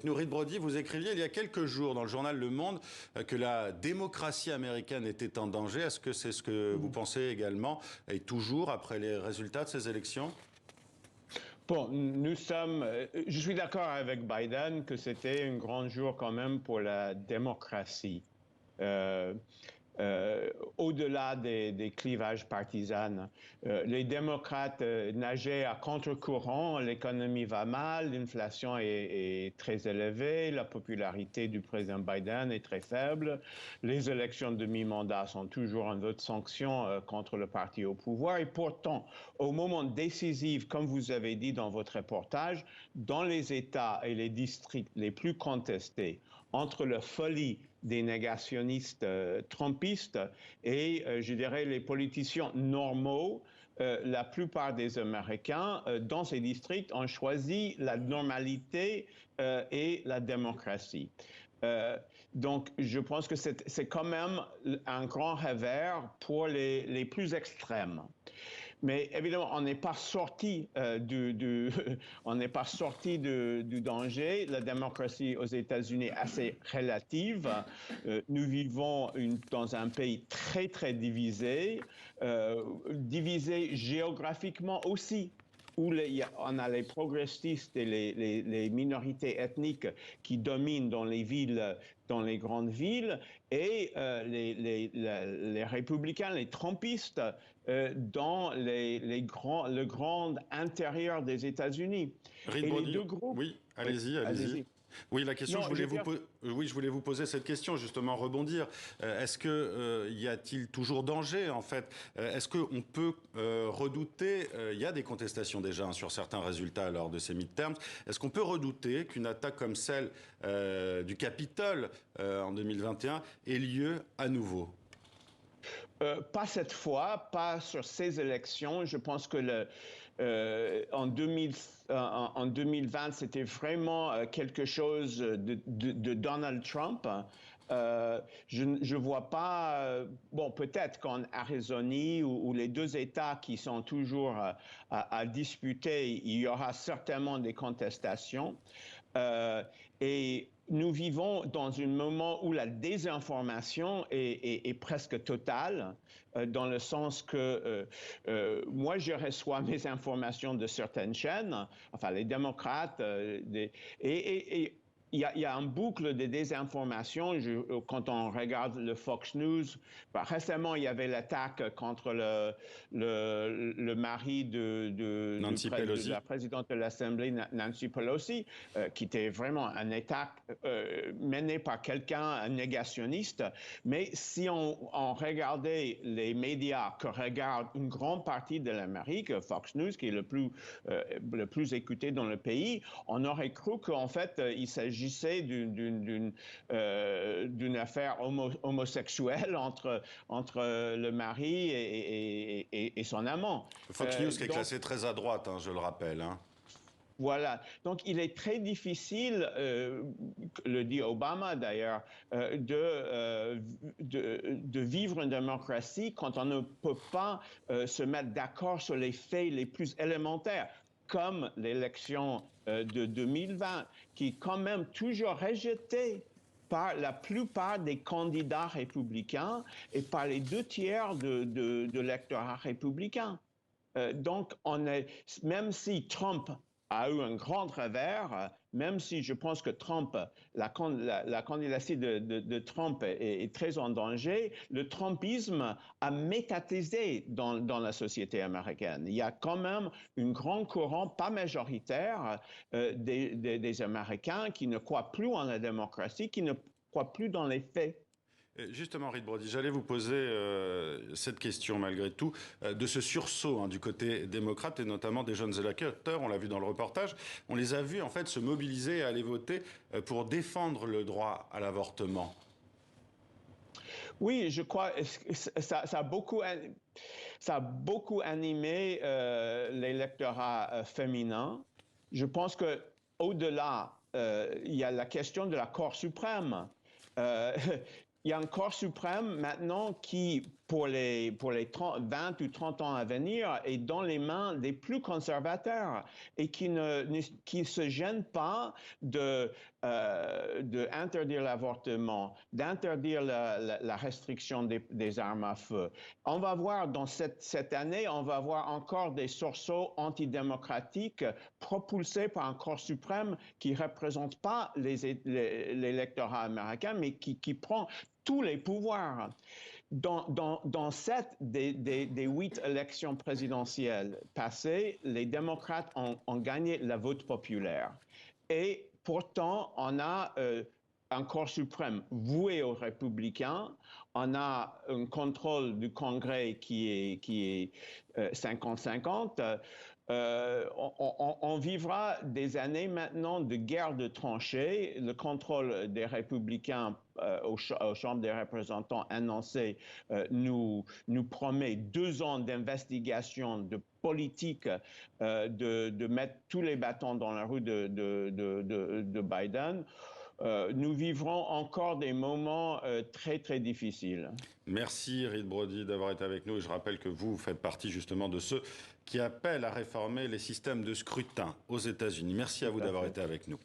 nous. Reed Brody, vous écriviez il y a quelques jours dans le journal Le Monde que la démocratie américaine était en danger. Est-ce que c'est ce que vous pensez également, et toujours après les résultats de ces élections? Bon, je suis d'accord avec Biden que c'était un grand jour quand même pour la démocratie. Euh, Au-delà des clivages partisans. Les démocrates nageaient à contre-courant, l'économie va mal, l'inflation est très élevée, la popularité du président Biden est très faible, les élections de mi-mandat sont toujours un vote sanction contre le parti au pouvoir, et pourtant, au moment décisif, comme vous avez dit dans votre reportage, dans les États et les districts les plus contestés, entre la folie des négationnistes trumpistes et, je dirais, les politiciens normaux, la plupart des Américains dans ces districts ont choisi la normalité et la démocratie. Donc, je pense que c'est quand même un grand revers pour les plus extrêmes. Mais évidemment, on n'est pas sorti on n'est pas sorti du danger. La démocratie aux États-Unis est assez relative. Nous vivons dans un pays très, très divisé, divisé géographiquement aussi, où on a les progressistes et les minorités ethniques qui dominent dans les villes, dans les grandes villes, et les républicains, les trumpistes, dans le grand intérieur des États-Unis. Reed Et les Brody, deux groupes... oui, Oui, allez-y, allez-y. allez-y. Oui, la question, Non, je voulais vous poser cette question, justement, rebondir. Est-ce que y a-t-il toujours danger, en fait? Est-ce qu'on peut redouter, il y a des contestations déjà sur certains résultats lors de ces midterms, est-ce qu'on peut redouter qu'une attaque comme celle du Capitole en 2021 ait lieu à nouveau? Pas cette fois, pas sur ces élections. Je pense que en 2020, c'était vraiment quelque chose de Donald Trump. Je ne vois pas, bon, peut-être qu'en Arizonie ou les deux États qui sont toujours à disputer, il y aura certainement des contestations. Et nous vivons dans un moment où la désinformation est presque totale, dans le sens que moi, je reçois mes informations de certaines chaînes, enfin les démocrates, et il y a un boucle de désinformation. Quand on regarde le Fox News, récemment, il y avait l'attaque contre le mari de la présidente de l'Assemblée, Nancy Pelosi, qui était vraiment une attaque menée par quelqu'un, un négationniste. Mais si on regardait les médias que regarde une grande partie de l'Amérique, Fox News, qui est le plus écouté dans le pays, on aurait cru qu'en fait, il s'agissait d'une affaire homosexuelle entre le mari et son amant. Fox News qui est classé très à droite, hein, je le rappelle. Hein. Voilà. Donc, il est très difficile, le dit Obama d'ailleurs, de vivre une démocratie quand on ne peut pas se mettre d'accord sur les faits les plus élémentaires, comme l'élection de 2020, qui est quand même toujours rejetée par la plupart des candidats républicains et par les 2 tiers de l'électorat républicain. Donc, même si Trump a eu un grand revers, même si je pense que la candidature de Trump est très en danger, le trumpisme a métatisé dans la société américaine. Il y a quand même un grand courant, pas majoritaire, des Américains qui ne croient plus en la démocratie, qui ne croient plus dans les faits. Justement, Reed Brody, j'allais vous poser cette question malgré tout, de ce sursaut hein, du côté démocrate et notamment des jeunes électeurs, on l'a vu dans le reportage, on les a vus en fait se mobiliser et aller voter pour défendre le droit à l'avortement. Oui, je crois que ça a beaucoup animé l'électorat féminin. Je pense que au-delà, il y a la question de la Cour suprême. Il y a une Cour suprême maintenant qui, pour les 20 ou 30 ans à venir, est dans les mains des plus conservateurs et qui se gênent pas de d'interdire l'avortement, d'interdire la restriction des armes à feu. On va voir dans cette année, on va voir encore des sursauts antidémocratiques propulsés par un corps suprême qui ne représente pas l'électorat américain, mais qui prend tous les pouvoirs. Dans 7 des 8 élections présidentielles passées, les démocrates ont gagné le vote populaire. Et pourtant, on a un corps suprême voué aux républicains, on a un contrôle du Congrès qui est 50-50. On vivra des années maintenant de guerre de tranchées. Le contrôle des républicains aux chambres des représentants annoncé nous promet 2 ans d'investigation, de politique, de mettre tous les bâtons dans la roue de Biden. Nous vivrons encore des moments très, très difficiles. Merci Reed Brody d'avoir été avec nous. Et je rappelle que vous faites partie justement de ceux qui appellent à réformer les systèmes de scrutin aux États-Unis. Merci à vous d'avoir été avec nous.